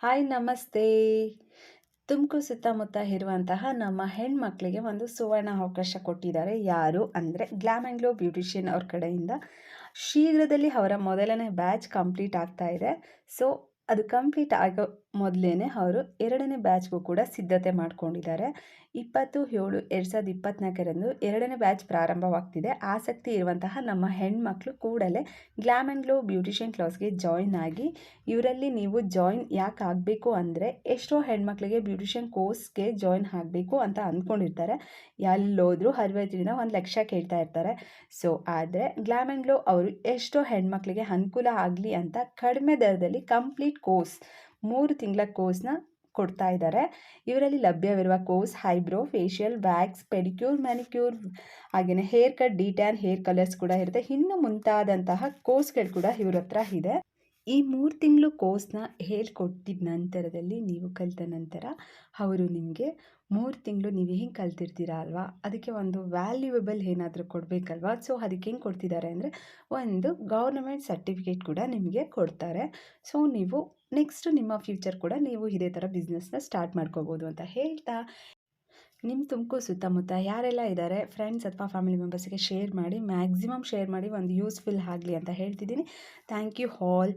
Hi ನಮಸ್ತೆ. ತುಮಕೂರು ಸುತ್ತಮುತ್ತ ಇರುವಂತಹ ನಮ್ಮ ಹೆಣ್ಮಕ್ಳಿಗೆ ಒಂದು ಸುವರ್ಣ ಅವಕಾಶ ಕೊಟ್ಟಿದ್ದಾರೆ. ಯಾರು ಅಂದರೆ ಗ್ಲಾಮ್ ಆ್ಯಂಡ್ ಗ್ಲೋ ಬ್ಯೂಟಿಷಿಯನ್ ಅವ್ರ ಕಡೆಯಿಂದ. ಶೀಘ್ರದಲ್ಲಿ ಅವರ ಮೊದಲನೇ ಬ್ಯಾಚ್ ಕಂಪ್ಲೀಟ್ ಆಗ್ತಾ ಇದೆ. ಸೊ ಅದು ಕಂಪ್ಲೀಟ್ ಆಗೋ ಮೊದಲೇ ಅವರು ಎರಡನೇ ಬ್ಯಾಚ್ಗೂ ಕೂಡ ಸಿದ್ಧತೆ ಮಾಡ್ಕೊಂಡಿದ್ದಾರೆ. 20/7/2024ರಂದು ಎರಡನೇ ಬ್ಯಾಚ್ ಪ್ರಾರಂಭವಾಗ್ತಿದೆ. ಆಸಕ್ತಿ ಇರುವಂತಹ ನಮ್ಮ ಹೆಣ್ಮಕ್ಳು ಕೂಡಲೇ ಗ್ಲಾಮ್ ಆ್ಯಂಡ್ ಗ್ಲೋ ಬ್ಯೂಟಿಷಿಯನ್ ಕ್ಲಾಸ್ಗೆ ಜಾಯಿನ್ ಆಗಿ. ಇವರಲ್ಲಿ ನೀವು ಜಾಯಿನ್ ಯಾಕೆ ಆಗಬೇಕು ಅಂದರೆ, ಎಷ್ಟೋ ಹೆಣ್ಮಕ್ಳಿಗೆ ಬ್ಯೂಟಿಷಿಯನ್ ಕೋರ್ಸ್ಗೆ ಜಾಯಿನ್ ಆಗಬೇಕು ಅಂತ ಅಂದ್ಕೊಂಡಿರ್ತಾರೆ. ಎಲ್ಲೋದ್ರೂ 60ರಿಂದ 1,00,000 ಕೇಳ್ತಾ ಇರ್ತಾರೆ. ಸೊ ಆದರೆ ಗ್ಲಾಮ್ ಆ್ಯಂಡ್ ಗ್ಲೋ ಅವರು ಎಷ್ಟೋ ಹೆಣ್ಮಕ್ಳಿಗೆ ಅನುಕೂಲ ಆಗಲಿ ಅಂತ ಕಡಿಮೆ ದರದಲ್ಲಿ ಕಂಪ್ಲೀಟ್ ಕೋರ್ಸ್ 3 ತಿಂಗಳ ಕೋರ್ಸ್ನ ಕೊಡ್ತಾ ಇದ್ದಾರೆ. ಇವರಲ್ಲಿ ಲಭ್ಯವಿರುವ course eyebrow, facial, wax, pedicure, manicure, ಹಾಗೆಯೇ haircut, detan, hair colours ಕೂಡ ಇರುತ್ತೆ. ಇನ್ನು ಮುಂತಾದಂತಹ ಕೋರ್ಸ್ಗಳು ಕೂಡ ಇವ್ರ ಹತ್ರ ಇದೆ. ಈ 3 ತಿಂಗಳು ಕೋರ್ಸ್ನ ಹೇಳ್ಕೊಟ್ಟಿದ ನಂತರದಲ್ಲಿ ನೀವು ಕಲಿತ ನಂತರ ಅವರು ನಿಮಗೆ 3 ತಿಂಗಳು ನೀವು ಹೆಂಗೆ ಕಲ್ತಿರ್ತೀರ ಅಲ್ವಾ, ಅದಕ್ಕೆ ಒಂದು ವ್ಯಾಲ್ಯೂಯಬಲ್ ಏನಾದರೂ ಕೊಡಬೇಕಲ್ವಾ. ಸೊ ಅದಕ್ಕೆ ಹೆಂಗೆ ಕೊಡ್ತಿದ್ದಾರೆ ಅಂದರೆ, ಒಂದು ಗೌರ್ನಮೆಂಟ್ ಸರ್ಟಿಫಿಕೇಟ್ ಕೂಡ ನಿಮಗೆ ಕೊಡ್ತಾರೆ. ಸೊ ನೀವು ನೆಕ್ಸ್ಟ್ ನಿಮ್ಮ ಫ್ಯೂಚರ್ ಕೂಡ ನೀವು ಇದೇ ಥರ ಬಿಸ್ನೆಸ್ನ ಸ್ಟಾರ್ಟ್ ಮಾಡ್ಕೋಬೋದು ಅಂತ ಹೇಳ್ತಾ, ನಿಮ್ಮ ತುಮಕೂರು ಸುತ್ತಮುತ್ತ ಯಾರೆಲ್ಲ ಇದ್ದಾರೆ ಫ್ರೆಂಡ್ಸ್ ಅಥವಾ ಫ್ಯಾಮಿಲಿ ಮೆಂಬರ್ಸ್ಗೆ ಶೇರ್ ಮಾಡಿ, ಮ್ಯಾಕ್ಸಿಮಮ್ ಶೇರ್ ಮಾಡಿ, ಒಂದು ಯೂಸ್ಫುಲ್ ಆಗಲಿ ಅಂತ ಹೇಳ್ತಿದ್ದೀನಿ. Thank you all.